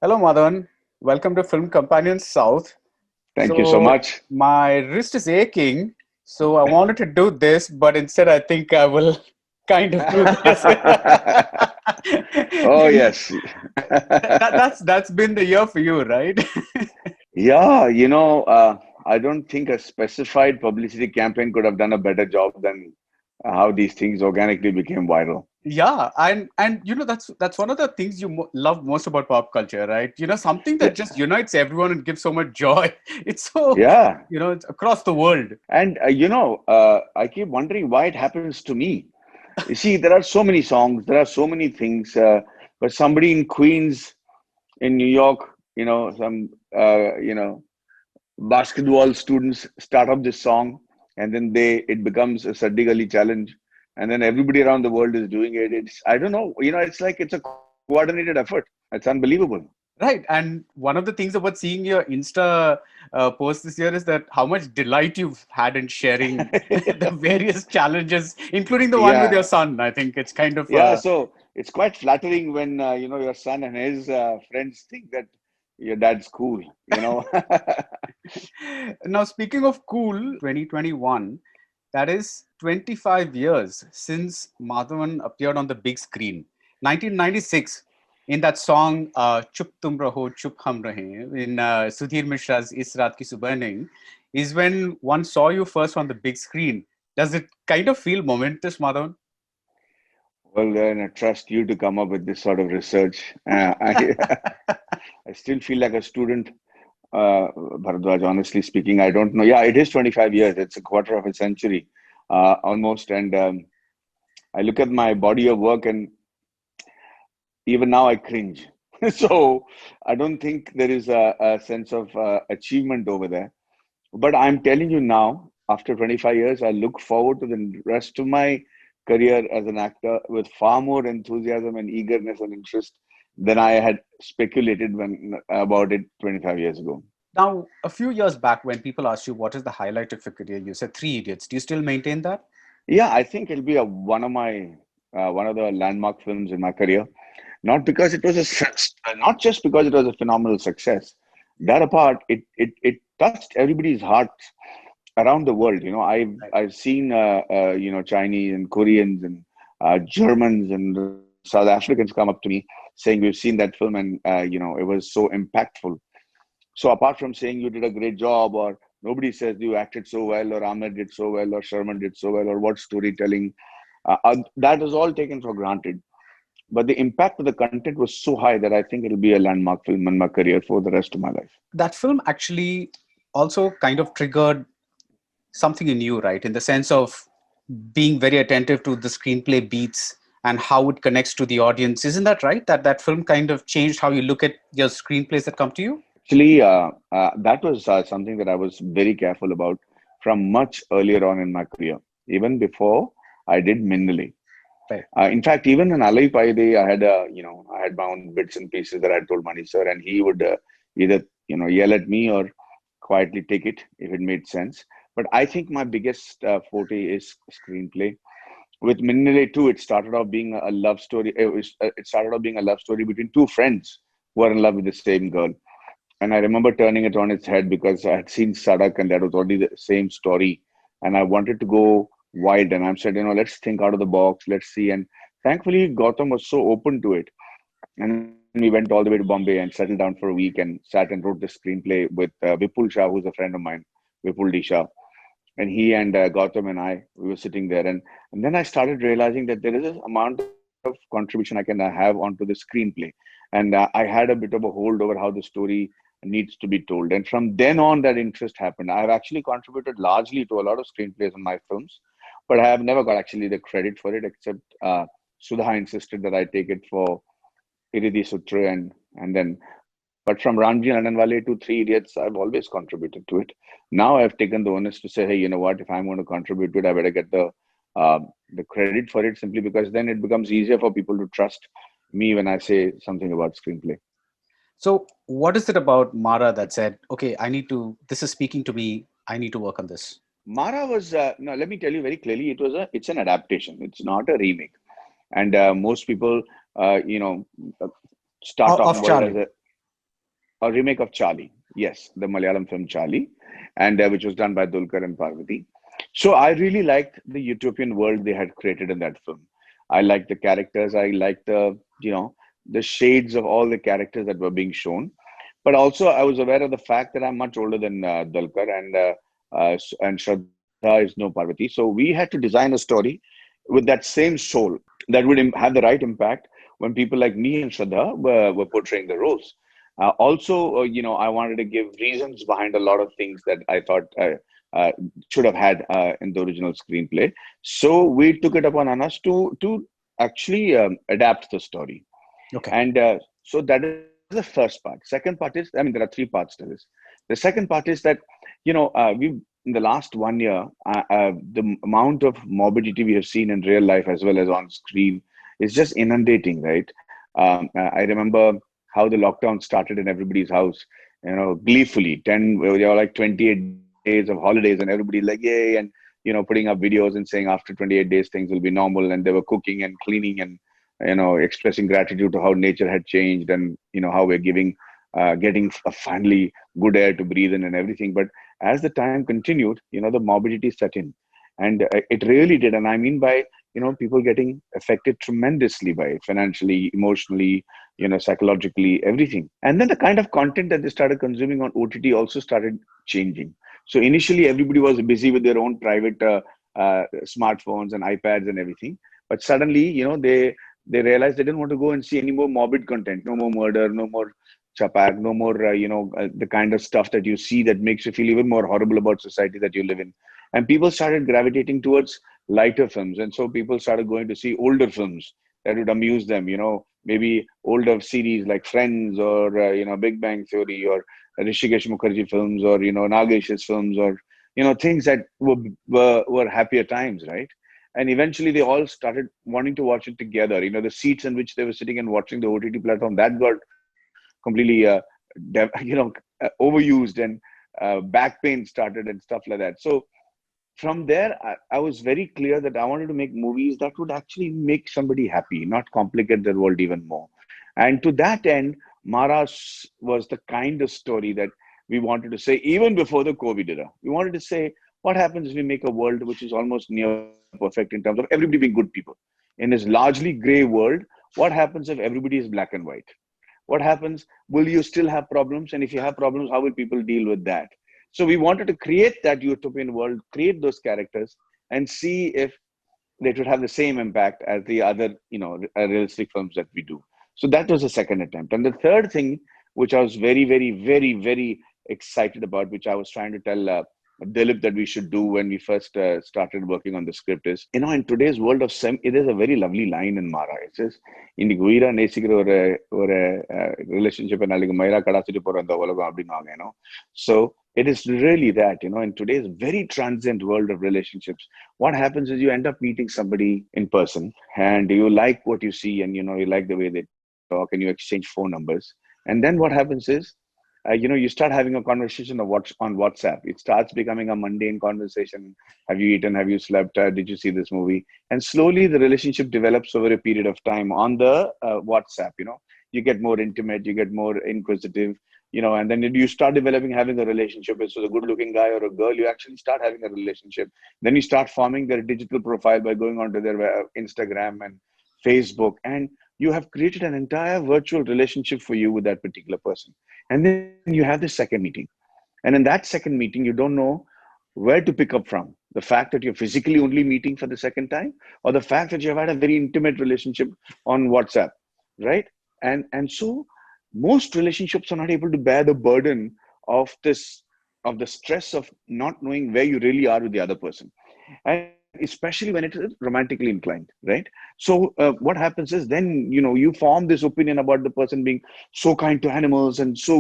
Hello, Madhavan. Welcome to Film Companion South. Thank you so So, much. my wrist is aching, so I wanted to do this, but instead, I think I will kind of do this. Oh, yes. That's been the year for you, right? Yeah, I don't think a specified publicity campaign could have done a better job than how these things organically became viral. Yeah, and that's one of the things you love most about pop culture, right? Something Yeah, that just unites everyone and gives so much joy. It's so, yeah. it's across the world. And, I keep wondering why it happens to me. You see, there are so many songs, there are so many things, but somebody in Queens, in New York, some, basketball students start up this song, and then it becomes a Saddi Gali challenge, and then everybody around the world is doing it. It's, I don't know, it's like it's a coordinated effort. It's unbelievable. Right. And one of the things about seeing your Insta post this year is that how much delight you've had in sharing the various challenges, including the one with your Yeah, son. I think it's kind of yeah. So it's quite flattering when your son and his friends think that your dad's cool. now, speaking of cool, 2021, that is 25 years since Madhavan appeared on the big screen. 1996, in that song Chup Tum Raho, Chup Hum Rahe, in Sudhir Mishra's Is Raat Ki Subah Nahi, is when one saw you first on the big screen. Does it kind of feel momentous, Madhavan? Well, then I trust you to come up with this sort of research. I still feel like a student. Bharadwaj, honestly speaking, I don't know. Yeah, it is 25 years. It's a quarter of a century, almost. And I look at my body of work, and even now I cringe. So I don't think there is a sense of achievement over there. But I'm telling you now, after 25 years, I look forward to the rest of my career as an actor with far more enthusiasm and eagerness and interest than I had speculated when about it 25 years ago. Now, a few years back, when people asked you what is the highlight of your career, you said Three Idiots. Do you still maintain that? Yeah, I think it'll be one of the landmark films in my career. Not because it was not just because it was a phenomenal success. That apart, it touched everybody's hearts around the world. Right. I've seen Chinese and Koreans and Germans and South Africans come up to me saying we've seen that film, and it was so impactful. So apart from saying you did a great job, or nobody says you acted so well, or Ahmed did so well, or Sherman did so well, or what storytelling, that is all taken for granted. But the impact of the content was so high that I think it'll be a landmark film in my career for the rest of my life. That film actually also kind of triggered something in you, right? In the sense of being very attentive to the screenplay beats and how it connects to the audience. Isn't that right? That film kind of changed how you look at your screenplays that come to you? Actually, that was something that I was very careful about from much earlier on in my career, even before I did Minnale. Right. In fact, even in Alai Paide, I had my own bits and pieces that I told Mani sir, and he would either, yell at me or quietly take it if it made sense. But I think my biggest forte is screenplay. With Minnale too, it started off being a love story. It started off being a love story between two friends who are in love with the same girl. And I remember turning it on its head because I had seen Sadak and that was already the same story. And I wanted to go wide. And I said, let's think out of the box. Let's see. And thankfully, Gautam was so open to it. And then we went all the way to Bombay and settled down for a week and sat and wrote the screenplay with Vipul Shah, who's a friend of mine, Vipul D. Shah. And he and Gautam and we were sitting there. And then I started realizing that there is an amount of contribution I can have onto the screenplay. And I had a bit of a hold over how the story needs to be told. And from then on, that interest happened. I've actually contributed largely to a lot of screenplays in my films, but I have never got actually the credit for it, except Sudha insisted that I take it for Iridi Sutra and then. But from Ranji Nandanwale to Three Idiots, I've always contributed to it. Now I've taken the onus to say, hey, you know what? If I'm going to contribute to it, I better get the credit for it simply because then it becomes easier for people to trust me when I say something about screenplay. So, what is it about Mara that said, okay, this is speaking to me, I need to work on this? Mara was no. Let me tell you very clearly. It's an adaptation. It's not a remake. And most people, uh, you know, uh, start talking Of about it as Charlie. a a remake of Charlie. Yes, the Malayalam film Charlie, and which was done by Dulkar and Parvati. So I really liked the utopian world they had created in that film. I liked the characters. I liked the shades of all the characters that were being shown. But also, I was aware of the fact that I'm much older than Dulkar, and Shraddha is no Parvati. So we had to design a story with that same soul that would have the right impact when people like me and Shraddha were portraying the roles. Also, I wanted to give reasons behind a lot of things that I thought uh, should have had in the original screenplay. So we took it upon us to actually adapt the story. Okay. And so that is the first part. Second part is, I mean, there are three parts to this. The second part is that, we in the last 1 year, the amount of morbidity we have seen in real life as well as on screen is just inundating, right? I remember how the lockdown started in everybody's house, gleefully. There were like 28 days of holidays, and everybody's like, yay, and putting up videos and saying after 28 days things will be normal, and they were cooking and cleaning and expressing gratitude to how nature had changed, and how we're getting a finally good air to breathe in and everything. But as the time continued, the morbidity set in, and it really did. And I mean by people getting affected tremendously by it, financially, emotionally, psychologically, everything. And then the kind of content that they started consuming on OTT also started changing. So initially, everybody was busy with their own private smartphones and iPads and everything. But suddenly, they realized they didn't want to go and see any more morbid content, no more murder, no more chapak, no more, the kind of stuff that you see that makes you feel even more horrible about society that you live in. And people started gravitating towards lighter films. And so people started going to see older films that would amuse them, maybe older series like Friends or, Big Bang Theory or Rishikesh Mukherjee films or, Nagesh's films or, things that were happier times, right? And eventually they all started wanting to watch it together. The seats in which they were sitting and watching the OTT platform, that got completely overused, and back pain started and stuff like that. So from there, I was very clear that I wanted to make movies that would actually make somebody happy, not complicate their world even more. And to that end, Maara was the kind of story that we wanted to say even before the COVID era. We wanted to say, what happens if we make a world which is almost near perfect in terms of everybody being good people? In this largely gray world, what happens if everybody is black and white? What happens? Will you still have problems? And if you have problems, how will people deal with that? So we wanted to create that utopian world, create those characters, and see if they should have the same impact as the other, realistic films that we do. So that was the second attempt. And the third thing, which I was very, very, very, very excited about, which I was trying to tell Dilip that we should do when we first started working on the script is, in today's world of it is a very lovely line in Maara. It says, "Indi guira nesikiற ஒரு relationship நாளைக்கு மயிரா கடாச்சிட்டு போற இந்த உலகம் அப்படின்னுவாங்க." So it is really that, in today's very transient world of relationships, what happens is you end up meeting somebody in person and you like what you see, and, you like the way they talk, and you exchange phone numbers. And then what happens is, you start having a conversation on WhatsApp. It starts becoming a mundane conversation. Have you eaten? Have you slept? Did you see this movie? And slowly the relationship develops over a period of time on the WhatsApp. You get more intimate, you get more inquisitive, and then you start having a relationship with a good-looking guy or a girl. You actually start having a relationship. Then you start forming their digital profile by going onto their Instagram and Facebook, and you have created an entire virtual relationship for you with that particular person. And then you have the second meeting. And in that second meeting, you don't know where to pick up from. The fact that you're physically only meeting for the second time, or the fact that you've had a very intimate relationship on WhatsApp, right? And so most relationships are not able to bear the burden of the stress of not knowing where you really are with the other person, and especially when it is romantically inclined, right? So what happens is, then you form this opinion about the person being so kind to animals and so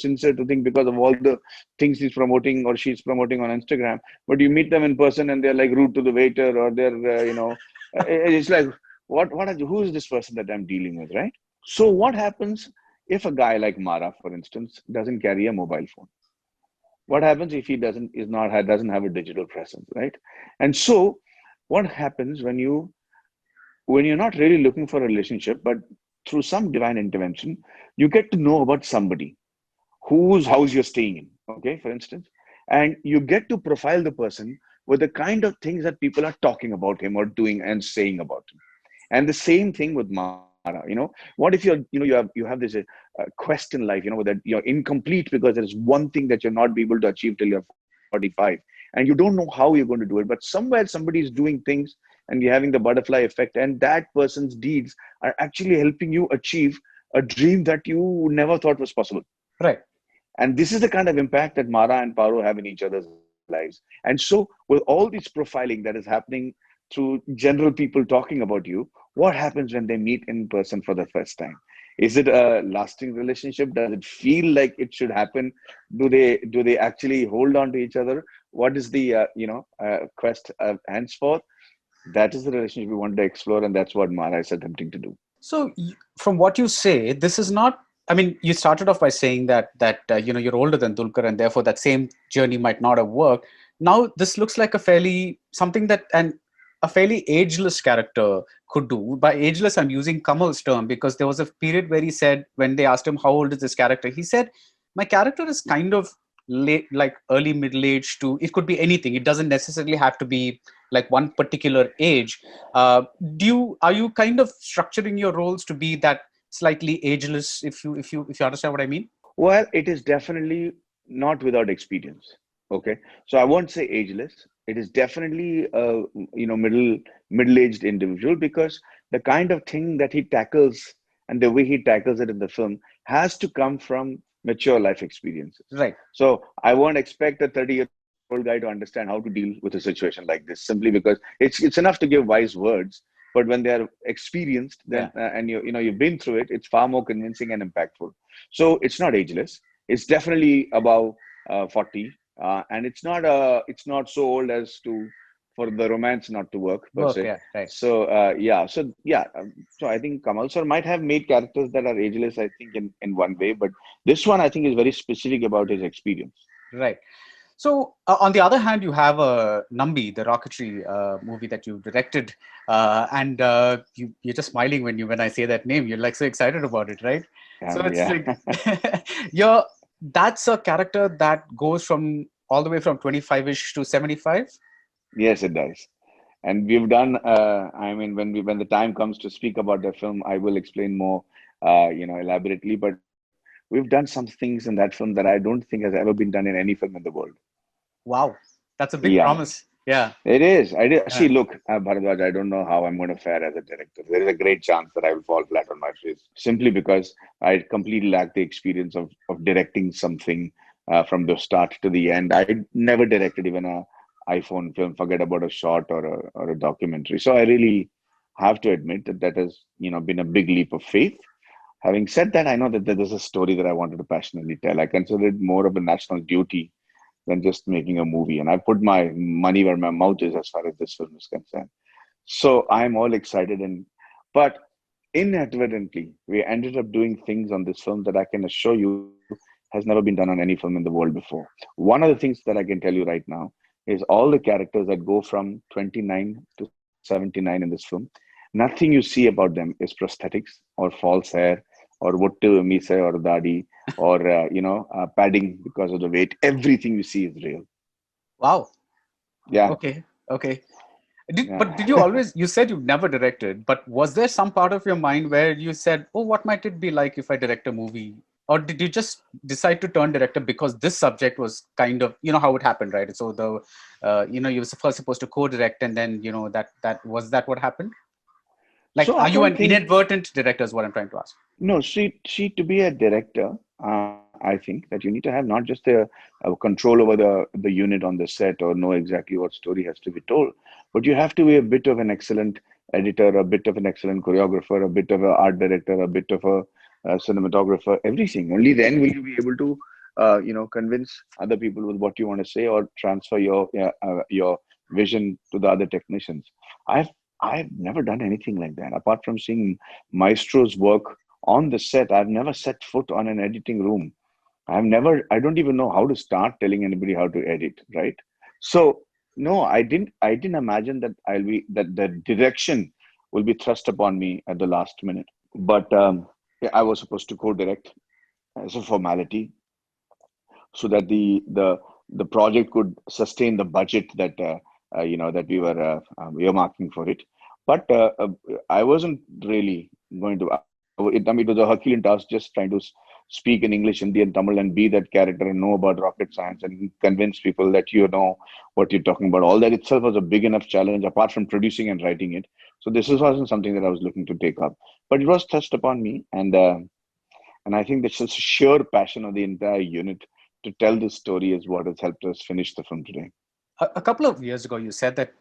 sincere to things because of all the things he's promoting or she's promoting on Instagram. But you meet them in person and they're like rude to the waiter, or they're it's like, who is this person that I'm dealing with, right? So what happens if a guy like Maara, for instance, doesn't carry a mobile phone? What happens if he doesn't have a digital presence, right? And so what happens when you're not really looking for a relationship, but through some divine intervention, you get to know about somebody whose house you're staying in, okay, for instance, and you get to profile the person with the kind of things that people are talking about him or doing and saying about him. And the same thing with Mara. What if you have this quest in life, that you're incomplete because there is one thing that you're not be able to achieve till you're 45, and you don't know how you're going to do it, but somewhere somebody is doing things, and you're having the butterfly effect, and that person's deeds are actually helping you achieve a dream that you never thought was possible. Right. And this is the kind of impact that Mara and Paro have in each other's lives. And so, with all this profiling that is happening through general people talking about you, what happens when they meet in person for the first time? Is it a lasting relationship? Does it feel like it should happen? Do they actually hold on to each other? What is the quest henceforth? That is the relationship we wanted to explore, and that's what Mara is attempting to do. So, from what you say, this is not. I mean, you started off by saying that you're older than Dulkar, and therefore that same journey might not have worked. Now, this looks like a fairly something that and a fairly ageless character could do. By ageless, I'm using Kamal's term because there was a period where he said, when they asked him how old is this character, he said, "My character is kind of late, like early middle age to. It could be anything. It doesn't necessarily have to be like one particular age." Are you kind of structuring your roles to be that slightly ageless, if you understand what I mean? Well, it is definitely not without experience. Okay, so I won't say ageless. It is definitely a middle-aged individual, because the kind of thing that he tackles and the way he tackles it in the film has to come from mature life experiences. Right. So I won't expect a 30-year-old guy to understand how to deal with a situation like this, simply because it's enough to give wise words, but when they are experienced, then Yeah. and you've been through it, it's far more convincing and impactful. So it's not ageless. It's definitely above 40, and it's not so old as to for the romance not to work per Work. se. Yeah. Right. So so I think Kamal sir might have made characters that are ageless, I think, in one way, but this one I think is very specific about his experience. Right. So, on the other hand, you have Nambi, the Rocketry movie that you directed, and you're just smiling when I say that name. You're like so excited about it, right? So it's Yeah. like you're that's a character that goes from all the way from 25ish to 75. Yes, it does. And we've done. I mean, when the time comes to speak about the film, I will explain more, elaborately. But we've done some things in that film that I don't think has ever been done in any film in the world. Wow, that's a big Yeah, promise. Yeah. it is. I did. See, Uh, look, Bharadwaj, I don't know how I'm going to fare as a director. There is a great chance that I will fall flat on my face, simply because I completely lack the experience of directing something from the start to the end. I never directed even a iPhone film, forget about a short or a documentary. So I really have to admit that that has been a big leap of faith. Having said that, I know that there is a story that I wanted to passionately tell. I consider it more of a national duty than just making a movie. And I put my money where my mouth is as far as this film is concerned. So I'm all excited, but inadvertently we ended up doing things on this film that I can assure you has never been done on any film in the world before. One of the things that I can tell you right now is all the characters that go from 29 to 79 in this film. Nothing you see about them is prosthetics or false hair or vottu mise or dadi or padding because of the weight. Everything you see is real. wow. Yeah, Okay. Okay. But did you yeah. always, you said you've never directed, but was there some part of your mind where you said, oh, what might it be like if I direct a movie? Or did you just decide to turn director because this subject was kind of, you know how it happened, right? So you were first supposed to co-direct, and then, that what happened? Like, So are I you don't an think. inadvertent director is what I'm trying to ask. No, see, to be a director, I think that you need to have not just a control over the unit on the set or know exactly what story has to be told, but you have to be a bit of an excellent editor, a bit of an excellent choreographer, a bit of an art director, a bit of a cinematographer, everything. Only then will you be able to, convince other people with what you want to say or transfer your vision to the other technicians. I've I've never done anything like that. Apart from seeing maestros work on the set, I've never set foot on an editing room. I don't even know how to start telling anybody how to edit, right? So, no, I didn't imagine that that the direction will be thrust upon me at the last minute. But yeah, I was supposed to co-direct as a formality. so that the project could sustain the budget that that we were earmarking for it. But I wasn't really going to. It was a Herculean task just trying to speak in English, Hindi, and Tamil, and be that character and know about rocket science and convince people that you know what you're talking about. All that itself was a big enough challenge, apart from producing and writing it. So wasn't something that I was looking to take up, but it was thrust upon me, and I think that's just sheer passion of the entire unit to tell this story is what has helped us finish the film today. A couple of years ago, you said that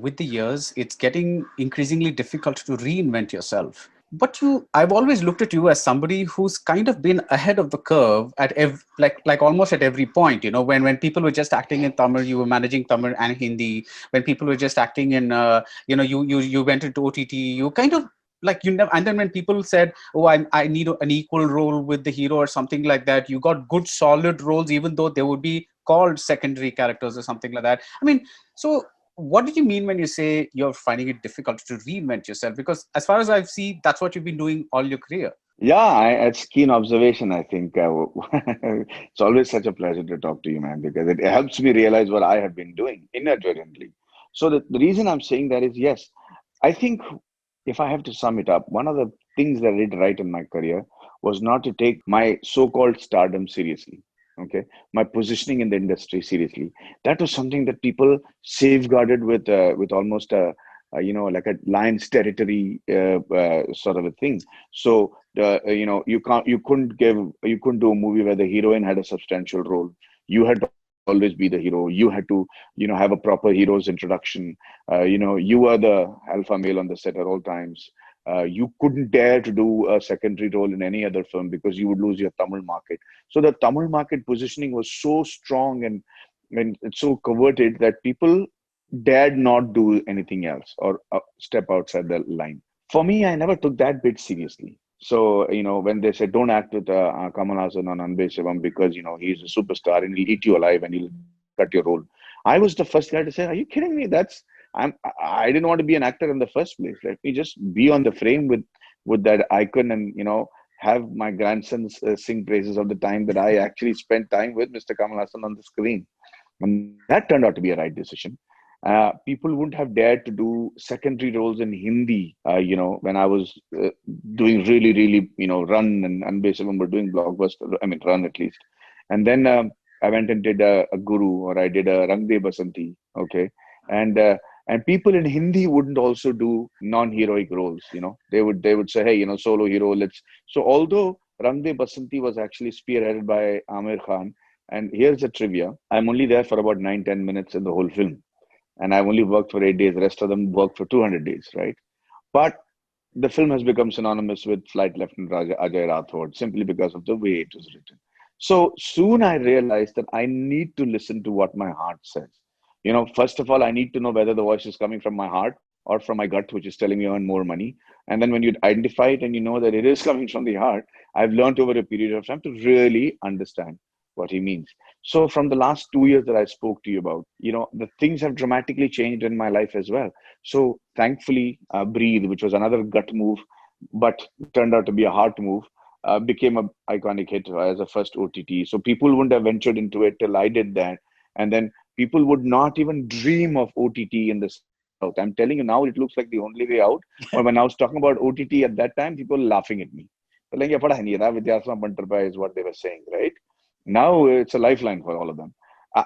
with the years, it's getting increasingly difficult to reinvent yourself. But I've always looked at you as somebody who's kind of been ahead of the curve at like almost at every point. You know, when people were just acting in Tamil, you were managing Tamil and Hindi. When people were just acting in, you went into OTT. You kind of like you never. And then when people said, "Oh, I need an equal role with the hero" or something like that, you got good solid roles, even though they would be called secondary characters or something like that. I mean, so what did you mean when you say you're finding it difficult to reinvent yourself? Because as far as I've seen, that's what you've been doing all your career. Yeah, it's keen observation. I think it's always such a pleasure to talk to you, man, because it helps me realize what I have been doing inadvertently. So the reason I'm saying that is yes, I think if I have to sum it up, one of the things that I did right in my career was not to take my so-called stardom seriously. Okay, my positioning in the industry seriously. That was something that people safeguarded with almost like a lion's territory sort of a thing. So you couldn't do a movie where the heroine had a substantial role. You had to always be the hero. You had to have a proper hero's introduction. You were the alpha male on the set at all times. You couldn't dare to do a secondary role in any other film because you would lose your Tamil market. So the Tamil market positioning was so strong and it's so coveted that people dared not do anything else or step outside the line. For me, I never took that bit seriously. So, when they said don't act with Kamal Hassan on Anbe Sivam because, he's a superstar and he'll eat you alive and he'll cut your role. I was the first guy to say, are you kidding me? I didn't want to be an actor in the first place. Let me just be on the frame with that icon and, have my grandsons sing praises of the time that I actually spent time with Mr. Kamal Hassan on the screen. And that turned out to be a right decision. People wouldn't have dared to do secondary roles in Hindi, when I was doing really, really, Run and Anbe Sivam were doing blockbuster, I mean, Run at least. And then I went and did a Guru or I did a Rang De Basanti, okay? And and people in Hindi wouldn't also do non-heroic roles, They would say, hey, solo hero, let's. So although Rang De Basanti was actually spearheaded by Amir Khan, and here's the trivia, I'm only there for about 9-10 minutes in the whole film and I've only worked for 8 days. The rest of them worked for 200 days, right? But the film has become synonymous with Flight Lieutenant Ajay Rathod simply because of the way it was written. So soon I realized that I need to listen to what my heart says. First of all, I need to know whether the voice is coming from my heart or from my gut, which is telling me earn more money. And then when you identify it and you know that it is coming from the heart, I've learned over a period of time to really understand what he means. So from the last 2 years that I spoke to you about, the things have dramatically changed in my life as well. So thankfully, Breathe, which was another gut move, but turned out to be a heart move, became a iconic hit as a first OTT. So people wouldn't have ventured into it till I did that. And then people would not even dream of OTT in the South. I'm telling you now, it looks like the only way out. But when I was talking about OTT at that time, people were laughing at me. They're like, "Yeah, पढ़ा नहीं रहा, विद्यार्थी बंटर is what they were saying, right? Now it's a lifeline for all of them.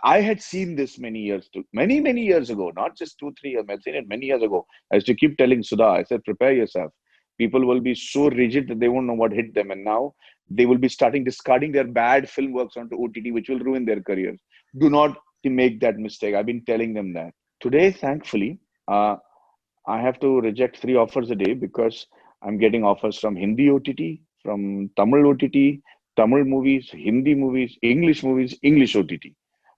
I had seen this many years, many, many years ago, not just 2, 3 years. I'd seen it many years ago. I used to keep telling Sudha, I said, prepare yourself. People will be so rigid that they won't know what hit them. And now they will be starting discarding their bad film works onto OTT, which will ruin their careers. Do not make that mistake. I've been telling them that. Today, thankfully, I have to reject 3 offers a day because I'm getting offers from Hindi OTT, from Tamil OTT, Tamil movies, Hindi movies, English OTT.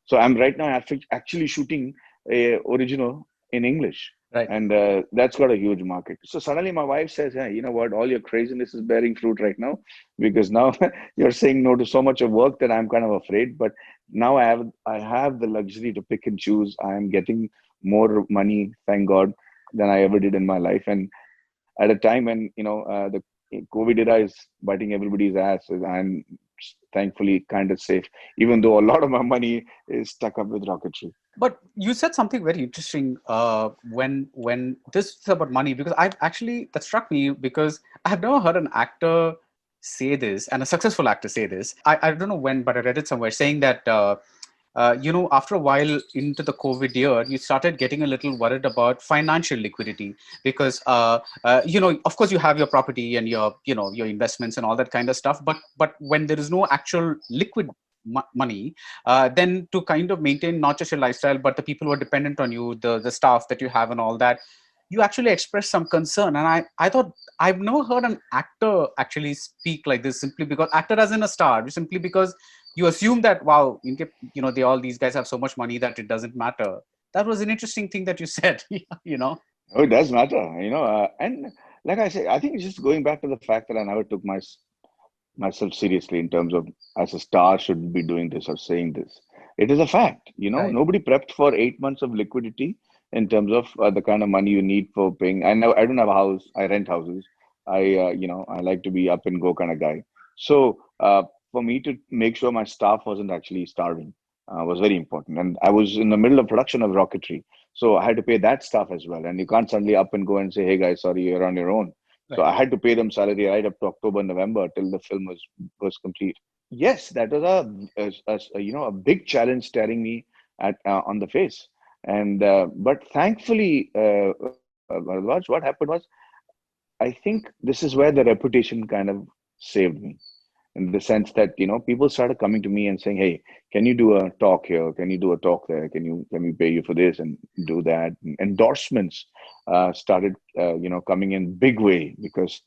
So I'm right now actually shooting a original in English, Right. and that's got a huge market. So suddenly my wife says, "Hey, you know what? All your craziness is bearing fruit right now, because now you're saying no to so much of work that I'm kind of afraid. But now I have the luxury to pick and choose. I am getting more money, thank God, than I ever did in my life, and at a time when the COVID era is biting everybody's ass, and thankfully kind of safe, even though a lot of my money is stuck up with Rocketry. But you said something very interesting when this is about money, because I actually that struck me because I have never heard an actor say this, and a successful actor say this. I don't know when, but I read it somewhere saying that after a while into the COVID year, you started getting a little worried about financial liquidity because of course you have your property and your investments and all that kind of stuff, but when there is no actual liquid money, then to kind of maintain not just your lifestyle but the people who are dependent on you, the staff that you have and all that, you actually express some concern. And I thought I've never heard an actor actually speak like this, simply because actor as in a star, simply because you assume that, wow, they all these guys have so much money that it doesn't matter. That was an interesting thing that you said. Oh, it does matter, and like I say, I think it's just going back to the fact that I never took myself seriously in terms of as a star should be doing this or saying this. It is a fact, Right. nobody prepped for 8 months of liquidity in terms of the kind of money you need for paying. I know I don't have a house, I rent houses. I like to be up and go kind of guy. So for me to make sure my staff wasn't actually starving was very important. And I was in the middle of production of Rocketry. So I had to pay that staff as well. And you can't suddenly up and go and say, hey guys, sorry, you're on your own. So Right. I had to pay them salary right up to October, November till the film was complete. Yes, that was a big challenge staring me at on the face. And but thankfully, Bharadwaj, what happened was, I think this is where the reputation kind of saved me, in the sense that people started coming to me and saying, hey, can you do a talk here, can you do a talk there, can we pay you for this and do that. And endorsements started coming in big way, because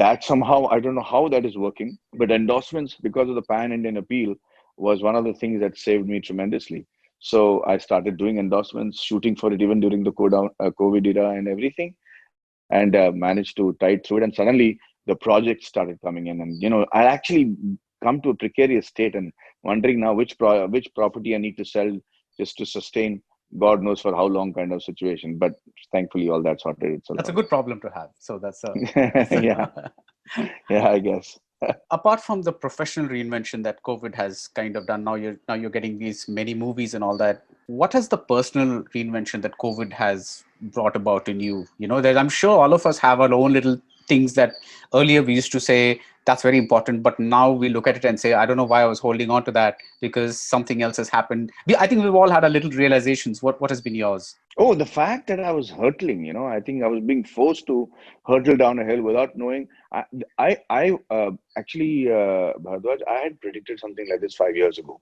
that somehow, I don't know how that is working, but endorsements, because of the pan Indian appeal, was one of the things that saved me tremendously. So I started doing endorsements, shooting for it even during the COVID era and everything, and managed to tide through it. And suddenly the projects started coming in, and I actually come to a precarious state and wondering now which property I need to sell just to sustain God knows for how long kind of situation. But thankfully, all that sorted itself That's a out. good problem to have. So that's a Yeah, yeah, I guess. apart from the professional reinvention that COVID has kind of done, now you're getting these many movies and all that. What has the personal reinvention that COVID has brought about in you? That I'm sure all of us have our own little things that earlier we used to say that's very important, but now we look at it and say, I don't know why I was holding on to that because something else has happened. I think we've all had our little realizations. What has been yours? Oh, the fact that I was hurtling, I think I was being forced to hurtle down a hill without knowing. Bharadwaj, I had predicted something like this 5 years ago.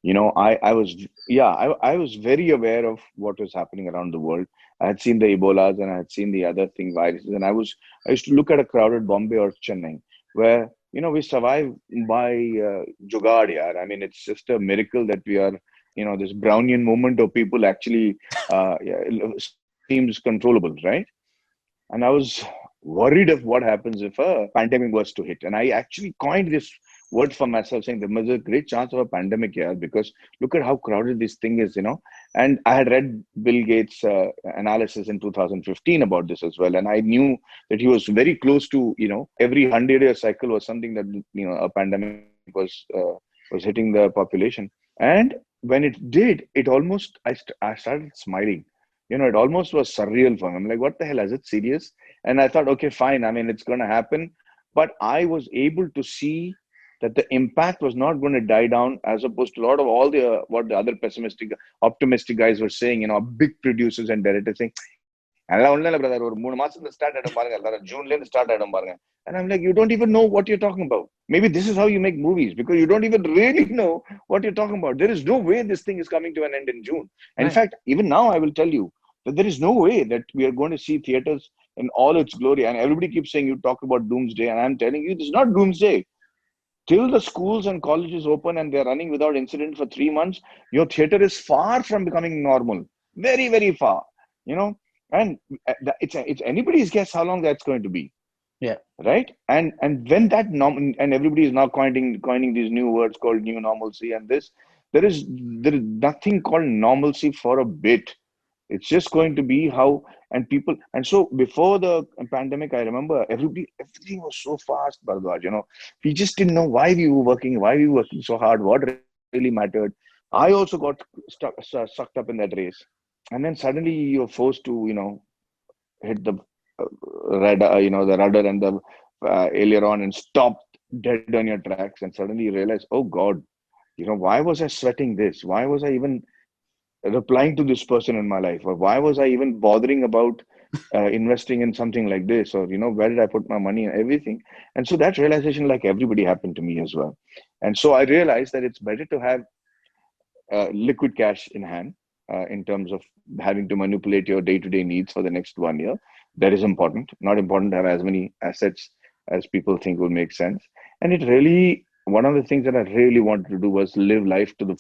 I was, yeah, I was very aware of what was happening around the world. I had seen the Ebolas and I had seen the other thing, viruses, and I used to look at a crowded Bombay or Chennai where, we survive by jugaad, yaar. I mean, it's just a miracle that we are, this Brownian movement of people actually yeah, seems controllable, right? And I was worried of what happens if a pandemic was to hit. And I actually coined this word for myself, saying there was a great chance of a pandemic here, because look at how crowded this thing is. And I had read Bill Gates' analysis in 2015 about this as well. And I knew that he was very close to, every 100-year cycle was something that, a pandemic was hitting the population. And when it did, it almost, I started smiling. It almost was surreal for me. I'm like, what the hell? Is it serious? And I thought, okay, fine. I mean, it's going to happen. But I was able to see that the impact was not going to die down, as opposed to a lot of all the what the other pessimistic, optimistic guys were saying, big producers and directors saying, அதெல்லாம் ஒண்ணும் இல்ல brother, ஒரு 3 மாசத்துல start ஆயிடும் பாருங்க, எல்லாரும் ஜூன்ல இருந்து start ஆயிடும் பாருங்க. And I'm like, you don't even know what you're talking about. Maybe this is how you make movies, because you don't even really know what you're talking about. There is no way this thing is coming to an end in June. And in Right. fact, even now I will tell you that there is no way that we are going to see theaters in all its glory. And everybody keeps saying you talk about doomsday, and I'm telling you, this is not doomsday. Till the schools and colleges open and they're running without incident for 3 months, your theater is far from becoming normal. Very, very far. You know, and it's anybody's guess how long that's going to be, Yeah. right? And when and everybody is now coining these new words called new normalcy, and this there is nothing called normalcy for a bit. It's just going to be how, and people, and so before the pandemic, I remember everything was so fast, Bharadwaj. We just didn't know why we were working so hard, what really mattered. I also got sucked up in that race, and then suddenly you're forced to, hit the the rudder and the aileron and stop dead on your tracks, and suddenly you realize, oh God, why was I sweating this? Why was I even replying to this person in my life, or why was I even bothering about investing in something like this, or where did I put my money and everything. And so that realization, like everybody, happened to me as well. And so I realized that it's better to have liquid cash in hand, in terms of having to manipulate your day-to-day needs for the next 1 year. That is important. Not important to have as many assets as people think will make sense. And it really, one of the things that I really wanted to do was live life to the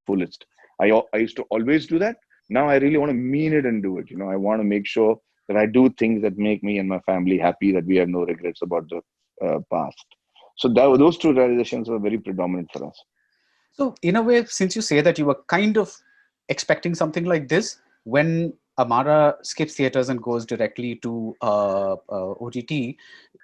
fullest. I used to always do that. Now I really want to mean it and do it. I want to make sure that I do things that make me and my family happy, that we have no regrets about the past. So those two realizations were very predominant for us. So, in a way, since you say that you were kind of expecting something like this, when Amara skips theaters and goes directly to OTT,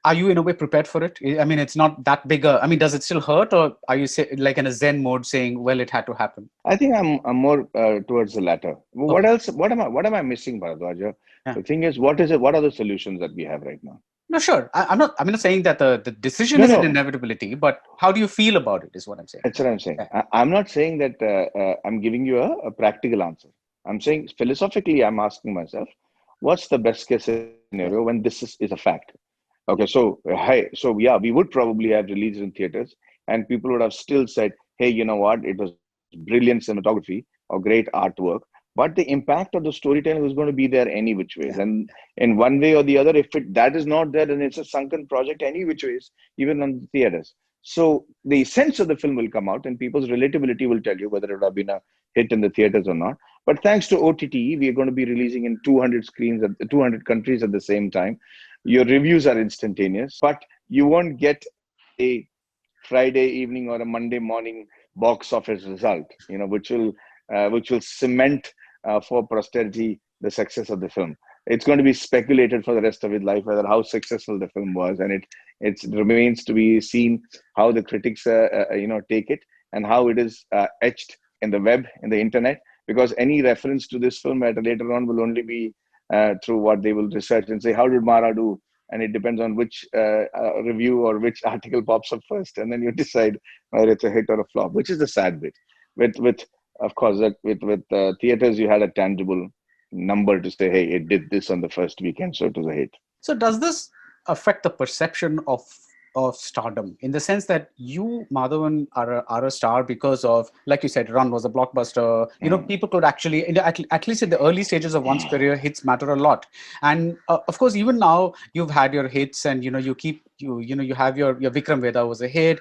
are you in a way prepared for it? I mean, it's not that big a. I mean, does it still hurt, or are you like in a Zen mode, saying, "Well, it had to happen"? I think I'm more towards the latter. What Okay. else? What am I missing, Bharadwaj? Yeah. The thing is, what is it? What are the solutions that we have right now? No, sure. I'm not saying that the decision No, is an no. inevitability, but how do you feel about it? Is what I'm saying. That's what I'm saying. Yeah. I'm not saying that I'm giving you a practical answer. I'm saying philosophically, I'm asking myself, what's the best case scenario when this is a fact? Okay, so yeah, we would probably have released in theaters, and people would have still said, "Hey, you know what? It was brilliant cinematography or great artwork." But the impact of the storytelling was going to be there any which ways, Yeah. and in one way or the other, if that is not there, then it's a sunken project any which ways, even on the theaters. So the essence of the film will come out, and people's relatability will tell you whether it would have been a hit in the theaters or not. But thanks to OTT, we are going to be releasing in 200 screens at 200 countries at the same time. Your reviews are instantaneous, but you won't get a Friday evening or a Monday morning box office result, which will cement for posterity the success of the film. It's going to be speculated for the rest of his life whether how successful the film was, and it remains to be seen how the critics take it, and how it is etched in the web, in the internet, because any reference to this film at a later on will only be through what they will research and say, how did Maara do? And it depends on which review or which article pops up first, and then you decide whether it's a hit or a flop, which is the sad bit. With of course, with theaters, you had a tangible number to say, hey, it did this on the first weekend, so it was a hit. So does this affect the perception of stardom, in the sense that you, Madhavan, are a star because of, like you said, Run was a blockbuster. People could actually, at least in the early stages of one's career, hits matter a lot. And of course, even now you've had your hits, and you have your Vikram Vedha was a hit.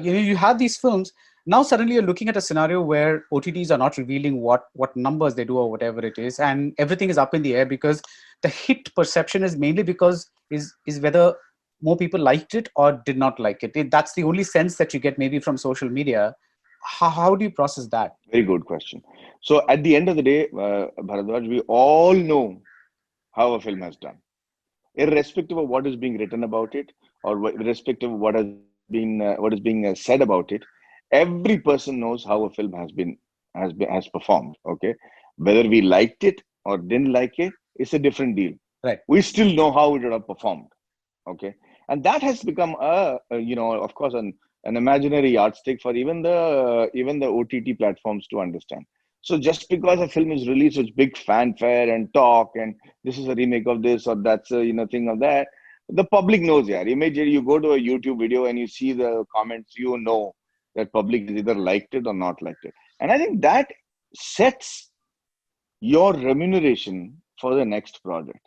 You have these films. Now suddenly you're looking at a scenario where OTTs are not revealing what numbers they do or whatever it is, and everything is up in the air, because the hit perception is mainly because is whether more people liked it or did not like it. That's the only sense that you get maybe from social media. How do you process that? Very good question. So at the end of the day, Bharadwaj, we all know how a film has done, irrespective of what is being written about it, or irrespective of what is being said about it. Every person knows how a film has performed. Okay, whether we liked it or didn't like it, it's a different deal. Right. We still know how it would have performed. Okay, and that has become of course, an imaginary yardstick for even the OTT platforms to understand. So just because a film is released with big fanfare and talk, and this is a remake of this or that's a thing of that, the public knows. Yeah, immediately you go to a YouTube video and you see the comments, that public has either liked it or not liked it, and I think that sets your remuneration for the next project.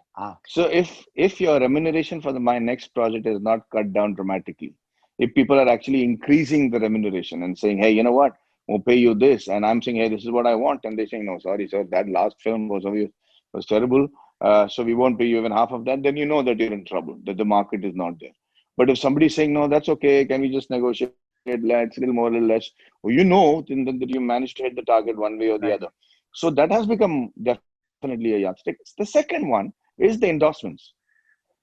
So if your remuneration for my next project is not cut down dramatically, if people are actually increasing the remuneration and saying, hey, you know what, we'll pay you this, and I'm saying, hey, this is what I want, and they're saying, no, sorry, sir, that last film was terrible, so we won't pay you even half of that, then you know that you're in trouble, that the market is not there. But if somebody's saying, no, that's okay, can we just negotiate, let's a little more, a little less, well, that you managed to hit the target one way or the Right. other. So that has become definitely definitely a yardstick. The second one is the endorsements.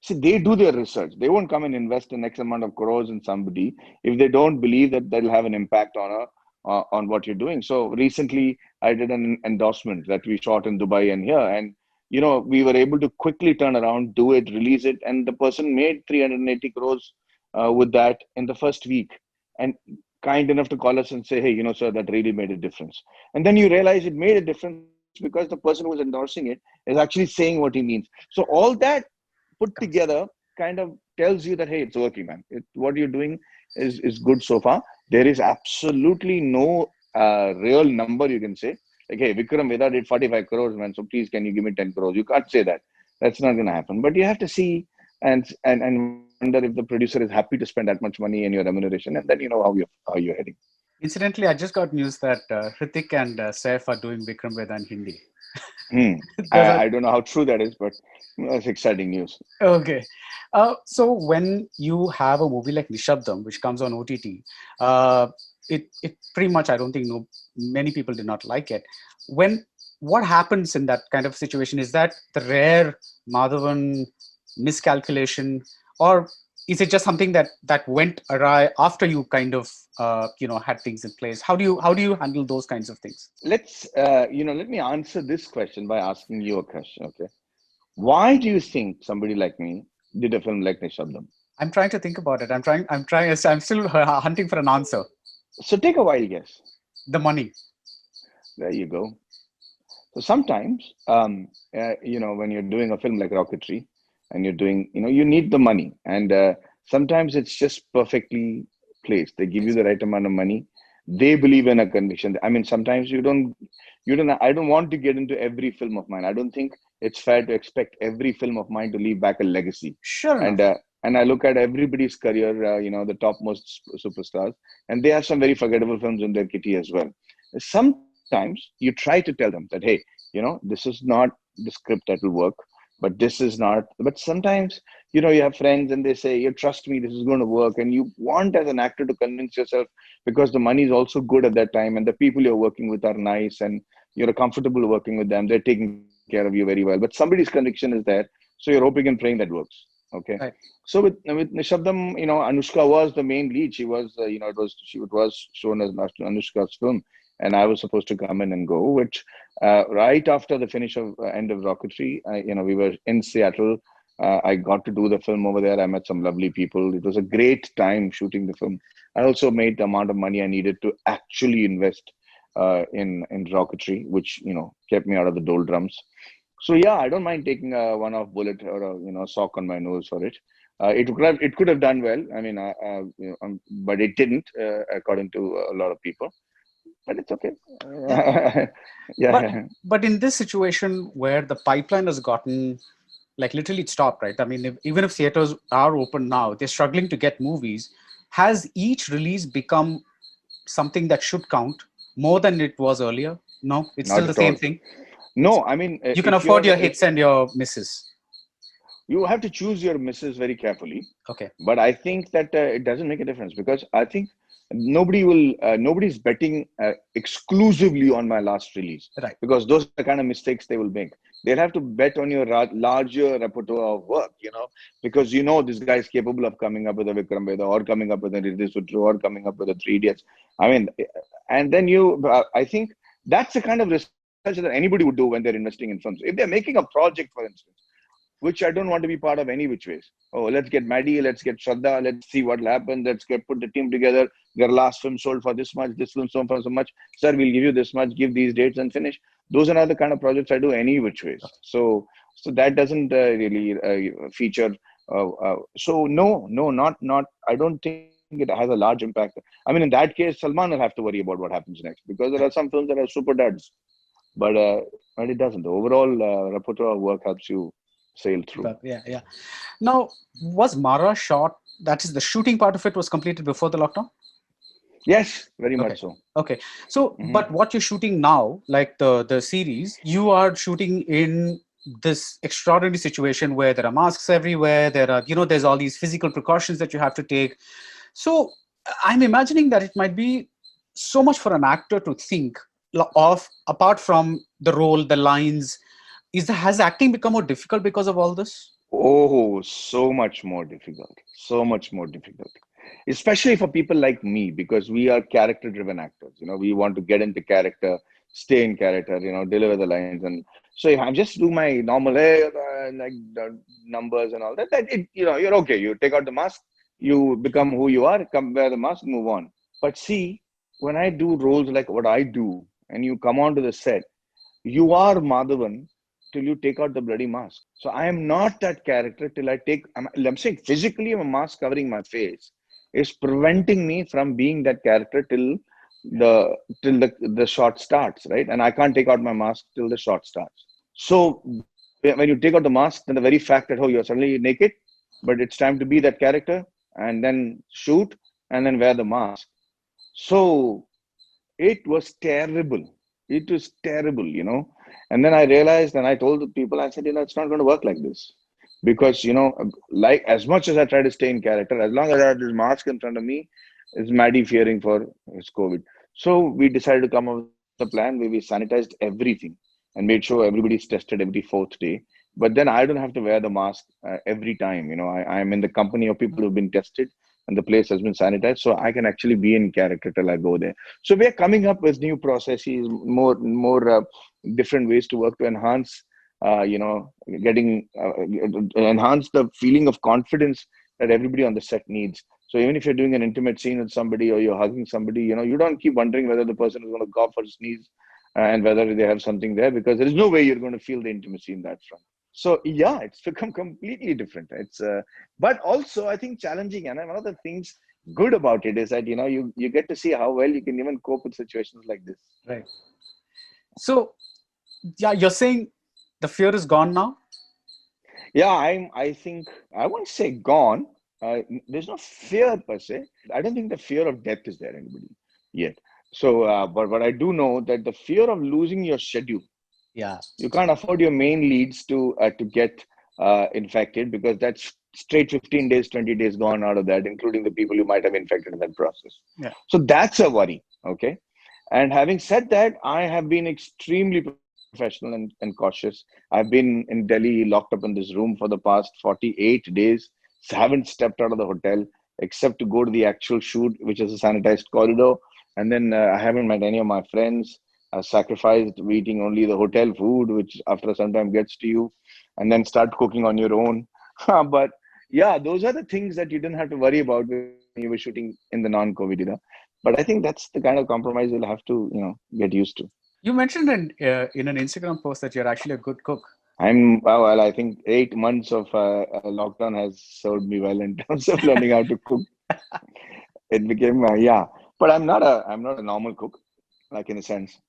See, they do their research. They won't come and invest an X amount of crores in somebody if they don't believe that they'll have an impact on what you're doing. So recently, I did an endorsement that we shot in Dubai and here, and we were able to quickly turn around, do it, release it, and the person made 380 crores with that in the first week, and kind enough to call us and say, hey, sir, that really made a difference. And then you realize it made a difference because the person who was endorsing it is actually saying what he means. So all that put together kind of tells you that, hey, it's working, man. What you're doing is good so far. There is absolutely no real number you can say. Like, hey, Vikram Vedha did 45 crores, man. So please, can you give me 10 crores? You can't say that. That's not going to happen. But you have to see and wonder if the producer is happy to spend that much money in your remuneration, and then you know how you're heading. Incidentally, I just got news that Hrithik and Saif are doing Vikram Vedha in Hindi. Hmm. Those are I don't know how true that is, but that's exciting news. okay. So when you have a movie like Nishabdam, which comes on OTT, it pretty much, I don't think many people did not like it. What happens in that kind of situation? Is that the rare Madhavan miscalculation, or is it just something that went awry after you kind of had things in place? How do you handle those kinds of things? Let me answer this question by asking you a question. Okay, why do you think somebody like me did a film like Nishabdam? I'm trying to think about it. I'm still hunting for an answer. So take a wild guess. The money. There you go. So sometimes, when you're doing a film like Rocketry, and you're doing, you need the money, and sometimes it's just perfectly placed. They give you the right amount of money. They believe in a conviction. I mean, sometimes you don't. I don't want to get into every film of mine. I don't think it's fair to expect every film of mine to leave back a legacy. Sure And enough. and I look at everybody's career, the topmost superstars, and they have some very forgettable films in their kitty as well. Sometimes you try to tell them that, hey, this is not the script that will work, but this is not. But sometimes, you have friends and they say, you trust me, this is going to work. And you want as an actor to convince yourself because the money is also good at that time and the people you're working with are nice and you're comfortable working with them. They're taking care of you very well. But somebody's conviction is there. So you're hoping and praying that works. Okay. Right. So with Nishabdam, Anushka was the main lead. She was, it was shown as Anushka's film, and I was supposed to come in and go. Which right after the finish of end of Rocketry, we were in Seattle. I got to do the film over there. I met some lovely people. It was a great time shooting the film. I also made the amount of money I needed to actually invest in Rocketry, which kept me out of the doldrums. So yeah, I don't mind taking a one-off bullet or a sock on my nose for it. It could have done well. I mean, but it didn't, according to a lot of people. But it's okay. Yeah. But Yeah. but in this situation where the pipeline has gotten like literally it stopped, right? I mean, even if theaters are open now, they're struggling to get movies. Has each release become something that should count more than it was earlier? No, it's still Not the at same all. thing. It's No, I mean, you can if afford you're your hits and your misses. you have to choose your misses very carefully. Okay, But I think that it doesn't make a difference because I think nobody's betting exclusively on my last release right. because those are the kind of mistakes they will make. They'll have to bet on your larger repertoire of work, because this guy is capable of coming up with a Vikram Vedha or coming up with a Riddhi Sutru or coming up with a Three Idiots. I mean, and then I think that's the kind of research that anybody would do when they're investing in films. If they're making a project, for instance, which I don't want to be part of any which ways. Oh, let's get Maddie, let's get Shraddha, let's see what will happen, let's put the team together. Their last film sold for this much, this film sold for so much. Sir, we'll give you this much, give these dates and finish. Those are not the kind of projects I do any which ways. So that doesn't really feature. So no, not. I don't think it has a large impact. I mean, in that case, Salman will have to worry about what happens next because there are some films that are super duds, but it doesn't. The overall repertoire of work helps you sail Keep through. up. Yeah, yeah. Now, was Mara shot? That is, the shooting part of it was completed before the lockdown. Yes, very Okay. much so. Okay. So, Hmm. but what you're shooting now, like the series, you are shooting in this extraordinary situation where there are masks everywhere. There are, there's all these physical precautions that you have to take. So, I'm imagining that it might be so much for an actor to think of apart from the role, the lines. Has acting become more difficult because of all this? Oh, so much more difficult. So much more difficult. Especially for people like me, because we are character-driven actors. We want to get into character, stay in character, deliver the lines. And so if I just do my normal like the numbers and all that, you're okay. You take out the mask, you become who you are, come wear the mask, move on. But see, when I do roles like what I do, and you come onto the set, you are Madhavan till you take out the bloody mask. So I am not that character till I'm saying physically, a mask covering my face is preventing me from being that character the till the shot starts, right? And I can't take out my mask till the shot starts. So when you take out the mask, then the very fact that, oh, you're suddenly naked, but it's time to be that character and then shoot and then wear the mask. So it was terrible. It was terrible. And then I realized, and I told the people, I said, it's not going to work like this. Because, like as much as I try to stay in character, as long as I have this mask in front of me, it's Maddie fearing for his COVID. So we decided to come up with a plan where we sanitized everything and made sure everybody's tested every fourth day. But then I don't have to wear the mask every time. I'm in the company of people who've been tested and the place has been sanitized. So I can actually be in character till I go there. So we are coming up with new processes, more different ways to work to enhance, getting enhance the feeling of confidence that everybody on the set needs. So even if you're doing an intimate scene with somebody or you're hugging somebody, you don't keep wondering whether the person is going to cough or sneeze and whether they have something there, because there is no way you're going to feel the intimacy in that front. So yeah, it's become completely different. But also I think challenging, and one of the things good about it is that you get to see how well you can even cope with situations like this. Right. So, yeah, you're saying the fear is gone now? Yeah, I think I won't say gone. There's no fear per se. I don't think the fear of death is there anybody yet. So, but I do know that the fear of losing your schedule. Yeah. You can't afford your main leads to get infected, because that's straight 15 days, 20 days gone out of that, including the people you might have infected in that process. Yeah. So that's a worry. Okay. And having said that, I have been extremely professional and cautious. I've been in Delhi locked up in this room for the past 48 days. Haven't stepped out of the hotel except to go to the actual shoot, which is a sanitized corridor. And then I haven't met any of my friends. Sacrificed eating only the hotel food, which after some time gets to you, and then start cooking on your own. But yeah, those are the things that you didn't have to worry about when you were shooting in the non-COVID era. But I think that's the kind of compromise you'll have to, get used to. You mentioned in an Instagram post that you're actually a good cook. Well, I think 8 months of lockdown has served me well in terms of learning how to cook. It became, yeah, but I'm not a normal cook, like in a sense.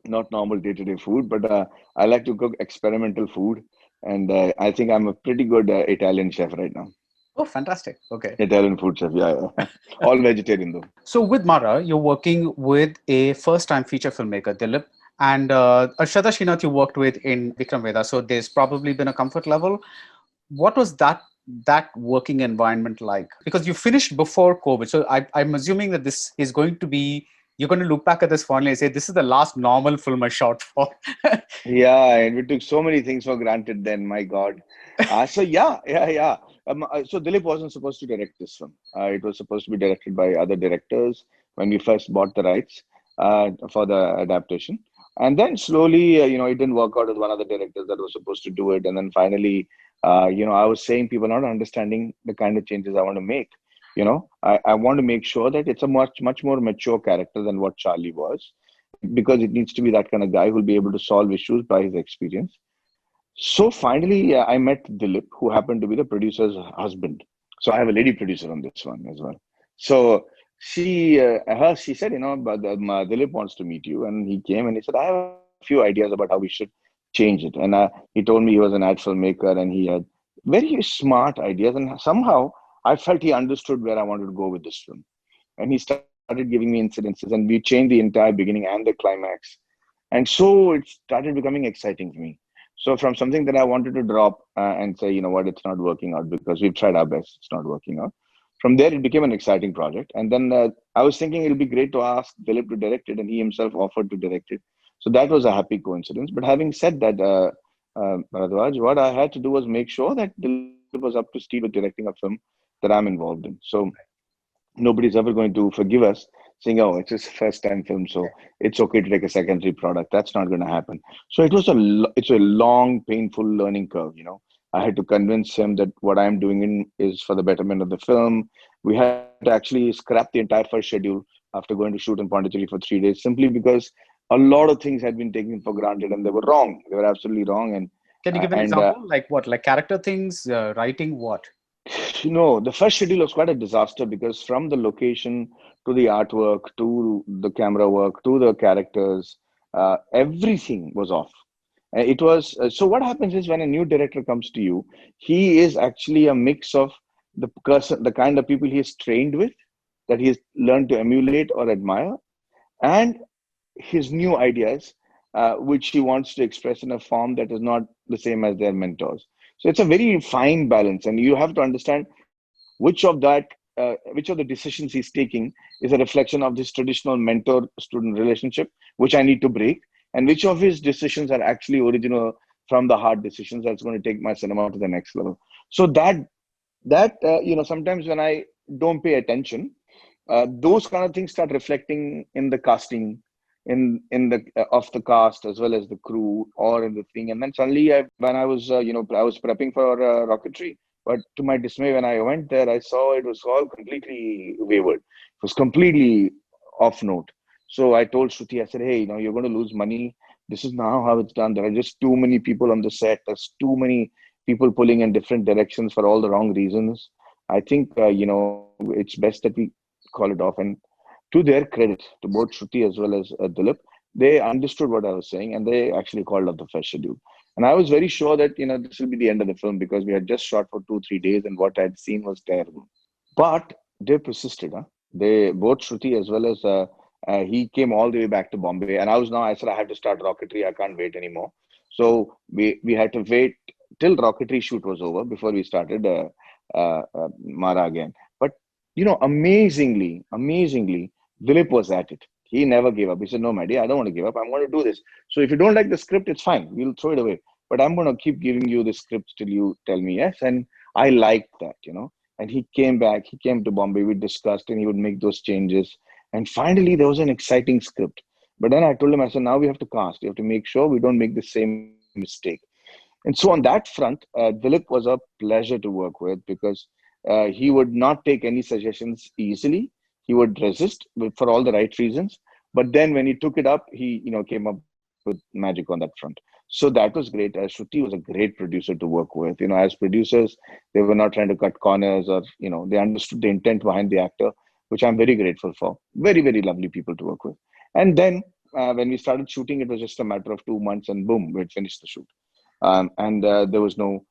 Not normal day-to-day food, but I like to cook experimental food, and I think I'm a pretty good Italian chef right now. Oh, fantastic. Okay. Italian food chef, yeah, yeah. All vegetarian though. So with Mara, you're working with a first-time feature filmmaker, Dilip, and Shraddha Srinath you worked with in Vikram Vedha. So there's probably been a comfort level. What was that working environment like? Because you finished before COVID, so I'm assuming that this is going to be, you're going to look back at this fondly and say this is the last normal film I shot for. Yeah, and we took so many things for granted then. My God. So yeah, yeah, yeah. So Dilip wasn't supposed to direct this film. It was supposed to be directed by other directors when we first bought the rights for the adaptation. And then slowly, it didn't work out with one of the directors that was supposed to do it. And then finally, I was saying people not understanding the kind of changes I want to make. I want to make sure that it's a much, much more mature character than what Charlie was, because it needs to be that kind of guy who'll be able to solve issues by his experience. So finally, I met Dilip, who happened to be the producer's husband. So I have a lady producer on this one as well. So she said, but Dilip wants to meet you, and he came and he said, I have a few ideas about how we should change it. And he told me he was an ad filmmaker and he had very smart ideas, and somehow I felt he understood where I wanted to go with this film. And he started giving me incidences, and we changed the entire beginning and the climax. And so it started becoming exciting for me. So from something that I wanted to drop and say, you know what, it's not working out because we've tried our best, it's not working out. From there, it became an exciting project. And then I was thinking it'll be great to ask Dilip to direct it, and he himself offered to direct it. So that was a happy coincidence. But having said that, Baradwaj. What I had to do was make sure that Dilip was up to speed with directing a film that I'm involved in. So nobody's ever going to forgive us saying, "Oh, it's his first time film, so it's okay to take a secondary product." That's not going to happen. So it's a long, painful learning curve. I had to convince him that what I'm doing is for the betterment of the film. We had to actually scrap the entire first schedule after going to shoot in Pondicherry for 3 days, simply because a lot of things had been taken for granted and they were wrong. They were absolutely wrong, and Can you give an and example? Like what? Like character things, writing what? the first schedule was quite a disaster because from the location to the artwork to the camera work to the characters, everything was off. It was so. What happens is when a new director comes to you, he is actually a mix of the kind of people he is trained with, that he has learned to emulate or admire, and his new ideas, which he wants to express in a form that is not the same as their mentors. So it's a very fine balance, and you have to understand which of the decisions he's taking is a reflection of this traditional mentor-student relationship, which I need to break, and which of his decisions are actually original from the hard decisions that's going to take my cinema to the next level. So sometimes when I don't pay attention, those kind of things start reflecting in the casting, in the of the cast as well as the crew or in the thing. And then suddenly, when I was I was prepping for Rocketry, but to my dismay, when I went there, I saw it was all completely wayward. It was completely off note. So I told Shruti, I said, "Hey, you're going to lose money. This is now how it's done. There are just too many people on the set. There's too many people pulling in different directions for all the wrong reasons. I think it's best that we call it off." And to their credit, to both Shruti as well as Dilip, they understood what I was saying and they actually called up the first schedule. And I was very sure that this will be the end of the film because we had just shot for 2 3 days and what I'd seen was terrible. But they persisted. Huh? They both Shruti as well as he came all the way back to Bombay, and I said I have to start Rocketry. I can't wait anymore. So we had to wait till Rocketry shoot was over before we started Maara again. But amazingly, Dilip was at it. He never gave up. He said, "No, my dear, I don't want to give up. I'm going to do this. So if you don't like the script, it's fine. We'll throw it away. But I'm going to keep giving you the script till you tell me yes." And I liked that. And he came back. He came to Bombay. We discussed, and he would make those changes. And finally, there was an exciting script. But then I told him, I said, "Now we have to cast. We have to make sure we don't make the same mistake." And so on that front, Dilip was a pleasure to work with because he would not take any suggestions easily. He would resist for all the right reasons. But then when he took it up, he came up with magic on that front. So that was great. Shruti was a great producer to work with. As producers, they were not trying to cut corners or they understood the intent behind the actor, which I'm very grateful for. Very, very lovely people to work with. And then when we started shooting, it was just a matter of 2 months and boom, we'd finished the shoot. And there was no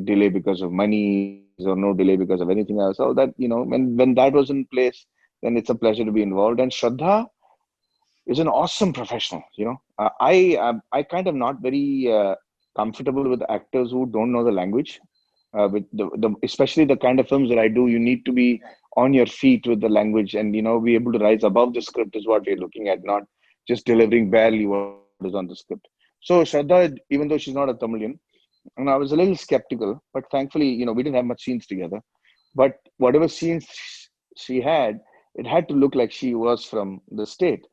delay because of money or no delay because of anything else. So that when that was in place, then it's a pleasure to be involved. And Shraddha is an awesome professional. I kind of not very comfortable with actors who don't know the language. With the especially the kind of films that I do, you need to be on your feet with the language and be able to rise above the script is what we're looking at, not just delivering barely what is on the script. So Shraddha, even though she's not a Tamilian, and I was a little skeptical, but thankfully, we didn't have much scenes together. But whatever scenes she had, it had to look like she was from the state.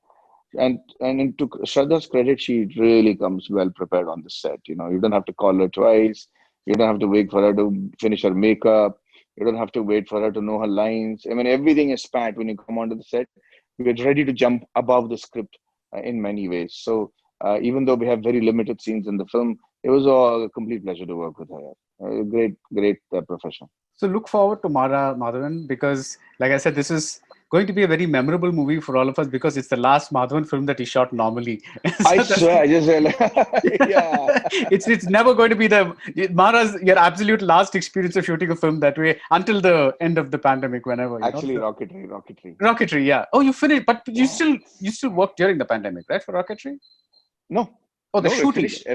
And to Shraddha's credit, she really comes well prepared on the set. You don't have to call her twice. You don't have to wait for her to finish her makeup. You don't have to wait for her to know her lines. I mean, everything is pat when you come onto the set. We're ready to jump above the script in many ways. So even though we have very limited scenes in the film, it was a complete pleasure to work with her. Great professional. So look forward to Mara, Madhavan, because like I said, this is going to be a very memorable movie for all of us because it's the last Madhavan film that he shot normally. I So that's swear, I just realized. Yeah. it's never going to be Mara's your absolute last experience of shooting a film that way until the end of the pandemic, whenever Actually, So, Rocketry. Rocketry, yeah. Oh, you finished, but Yeah. you still worked during the pandemic, right? For Rocketry? No, Oh, the no, we shooting. finished.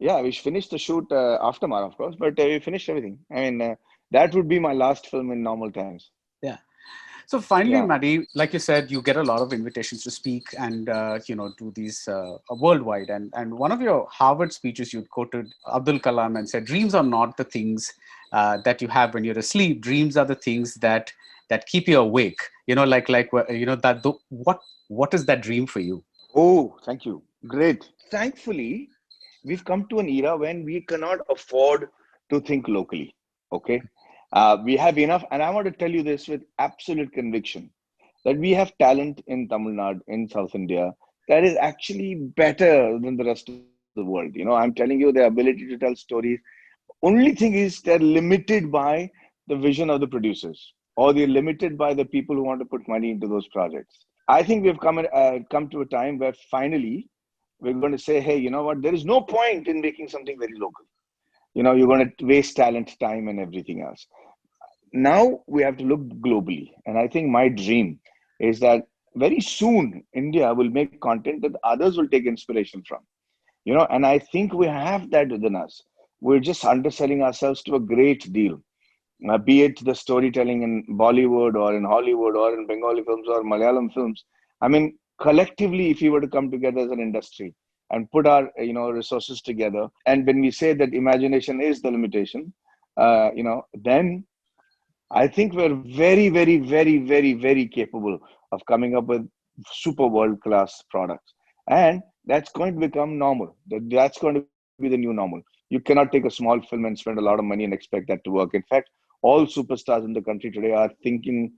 Yeah, we finished the shoot after Mara, of course, but we finished everything. I mean, that would be my last film in normal times. Yeah. So finally, Yeah. Maddie, like you said, you get a lot of invitations to speak and do these worldwide. And one of your Harvard speeches, you quoted Abdul Kalam and said, "Dreams are not the things that you have when you're asleep. Dreams are the things that keep you awake." What is that dream for you? Oh, thank you. Great. Thankfully, we've come to an era when we cannot afford to think locally. Okay. We have enough, and I want to tell you this with absolute conviction that we have talent in Tamil Nadu, in South India, that is actually better than the rest of the world. I'm telling you, the ability to tell stories. Only thing is, they're limited by the vision of the producers, or they're limited by the people who want to put money into those projects. I think we've come to a time where finally we're going to say, hey, you know what? There is no point in making something very local. You're going to waste talent, time, and everything else. Now we have to look globally. And I think my dream is that very soon India will make content that others will take inspiration from. And I think we have that within us. We're just underselling ourselves to a great deal, be it the storytelling in Bollywood or in Hollywood or in Bengali films or Malayalam films. I mean, collectively, if we were to come together as an industry and put our resources together, and when we say that imagination is the limitation, then I think we're very, very, very, very, very capable of coming up with super world class products, and that's going to become normal. That's going to be the new normal. You cannot take a small film and spend a lot of money and expect that to work. In fact, all superstars in the country today are thinking,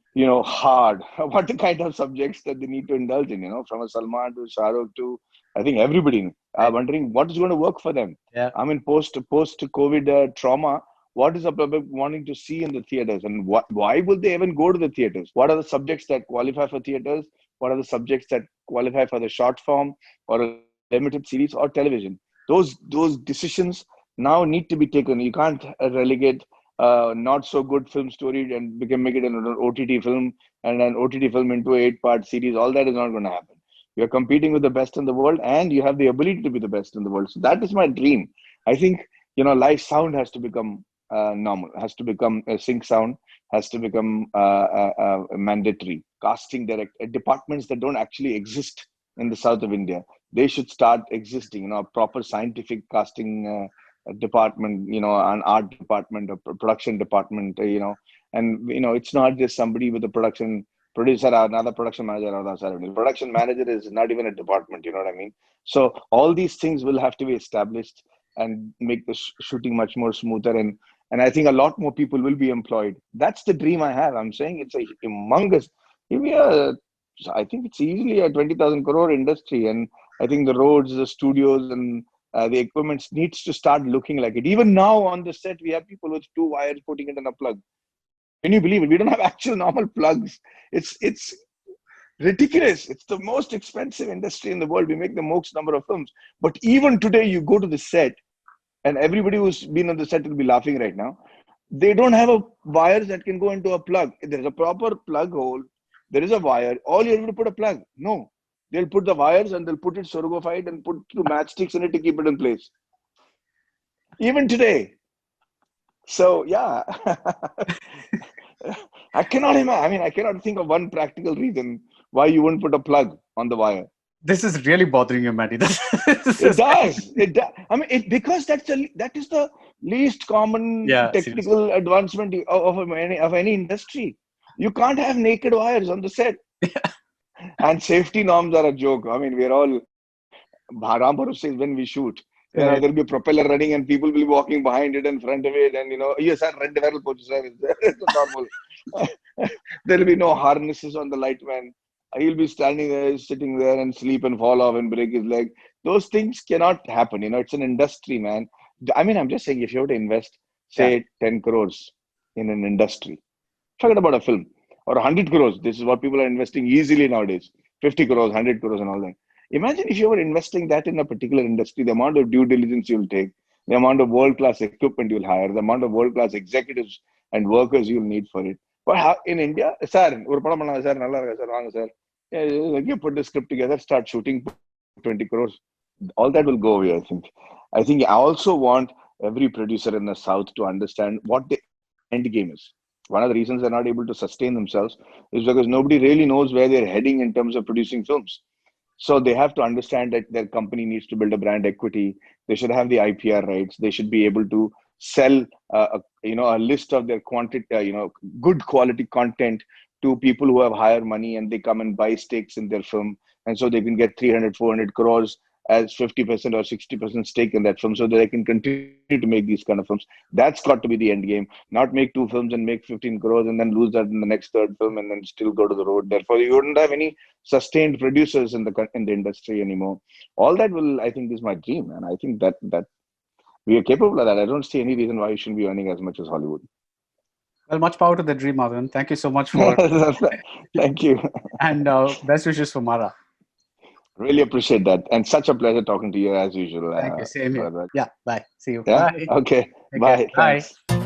hard what the kind of subjects that they need to indulge in. From a Salman to Shah Rukh to I think everybody are Right. wondering what is going to work for them. Yeah. I mean, post COVID trauma, what is the public wanting to see in the theaters, and why would they even go to the theaters? What are the subjects that qualify for theaters? What are the subjects that qualify for the short form or a limited series or television? Those decisions now need to be taken. You can't relegate not so good film story and make it an OTT film, and an OTT film into an 8-part series. All that is not going to happen. You're competing with the best in the world, and you have the ability to be the best in the world. So that is my dream. I think live sound has to become normal, has to become a sync sound, has to become mandatory. Casting departments that don't actually exist in the south of India, they should start existing. A proper scientific casting department, an art department, a production department, and it's not just somebody with a production producer or another production manager or the production manager is not even a department. You know what I mean? So all these things will have to be established and make the shooting much more smoother, and I think a lot more people will be employed. That's the dream I have. I'm saying it's a humongous. Maybe I think it's easily a 20,000 crore industry, and I think the roads, the studios, and the equipment needs to start looking like it. Even now on the set, we have people with two wires putting it in a plug. Can you believe it? We don't have actual normal plugs. It's ridiculous. It's the most expensive industry in the world. We make the most number of films, but even today, you go to the set, and everybody who's been on the set will be laughing right now. They don't have a wires that can go into a plug. There's a proper plug hole. There is a wire. All you have to put a plug. No, they'll put the wires and they'll put it sorgofied and put two matchsticks in it to keep it in place. Even today. So yeah, I cannot imagine. I mean, I cannot think of one practical reason why you wouldn't put a plug on the wire. This is really bothering you, Maddie. This It is, does. It does. I mean, because that is the least common yeah, seriously. technical advancement of any industry. You can't have naked wires on the set, and safety norms are a joke. I mean, we're all bharam bharose when we shoot. There'll Right. be a propeller running, and people will be walking behind it in front of it, and yes, sir, red viral poach, sir. It's normal. There'll be no harnesses on the lightman. He'll be standing there, sitting there, and sleep and fall off and break his leg. Those things cannot happen. It's an industry, man. I mean, I'm just saying, if you were to invest, Yeah. say, 10 crores in an industry, forget about a film, or 100 crores. This is what people are investing easily nowadays. 50 crores, 100 crores, and all that. Imagine if you were investing that in a particular industry, the amount of due diligence you'll take, the amount of world class equipment you'll hire, the amount of world class executives and workers you'll need for it. But how, in India, sir, ஒரு படம் பண்ணலாம் sir நல்லா இருக்கா sir வாங்க sir. You put the script together, start shooting, put 20 crores. All that will go away, I think. I think I also want every producer in the South to understand what the end game is. One of the reasons they're not able to sustain themselves is because nobody really knows where they're heading in terms of producing films. So they have to understand that their company needs to build a brand equity. They should have the IPR rights. They should be able to sell, a list of their quantity, good quality content to people who have higher money, and they come and buy stakes in their film, and so they can get 300, 400 crores as 50% or 60% stake in that film, so that they can continue to make these kind of films. That's got to be the end game. Not make two films and make 15 crores and then lose that in the next third film and then still go to the road. Therefore, you wouldn't have any sustained producers in the industry anymore. All that will, I think, is my dream, and I think that we are capable of that. I don't see any reason why we shouldn't be earning as much as Hollywood. Well, much power to the dream, Madhavan. Thank you so much for Thank you. and best wishes for Mara. Really appreciate that, and such a pleasure talking to you as usual, Thank you. Same here. Baradwaj. Yeah. Bye. See you. Yeah. Bye. Okay. Take care. Bye. Bye. Thanks.